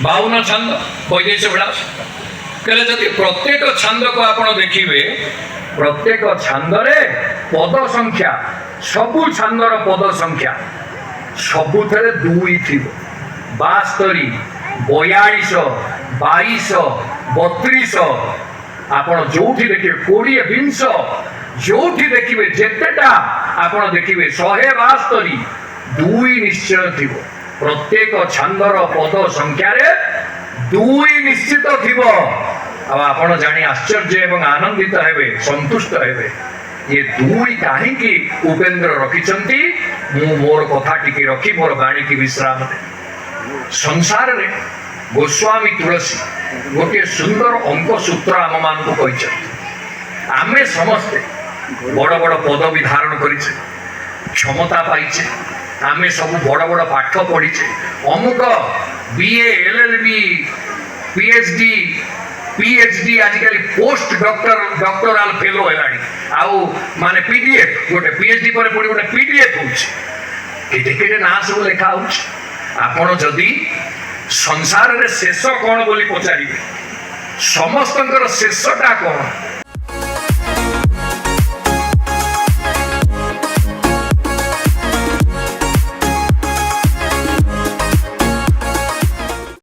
52 छंद बୈଦେଶ विलास कहले जदि प्रत्येक छंद को आपण देखिबे प्रत्येक छंदरे पद संख्या सबु छंदर पद संख्या सबुथरे 2 थिबो 72 42 22 32 आपण जोठी देखिबे 20 20 जोठी देखिबे जेतेटा आपण देखिबे 172 2 निश्चय थिबो प्रत्येक छंदर पद संख्या रे 2 निश्चित थिबो आपण जानी आश्चर्य एवं आनंदित हेबे संतुष्ट हेबे ये 2 काहे की उपेंद्र रखिचंती मु मोर कथा टिके रखी मोर वाणी की विश्राम दे संसार रे गोस्वामी तुलसी गोटे सुंदर अंक सूत्र आम मान को कहिछन आमे समस्ते बड़ बड़ पदवी धारण करिछे क्षमता पाइछे आमे सब बड़ बड़ पाठ पढ़ीचे अमुक बीए एलएलबी पीएचडी पीएचडी आजिकल पोस्ट डॉक्टराल फेलो हेलानी आउ माने पीडीएफ गोटे पीएचडी पर पुणी गोटे पीडीएफ होउछ एटे केटे ना सब लेखा होउछ आपण जदी संसार रे शेष कोन बोली पचारिबे समस्तंकर शेषटा कोन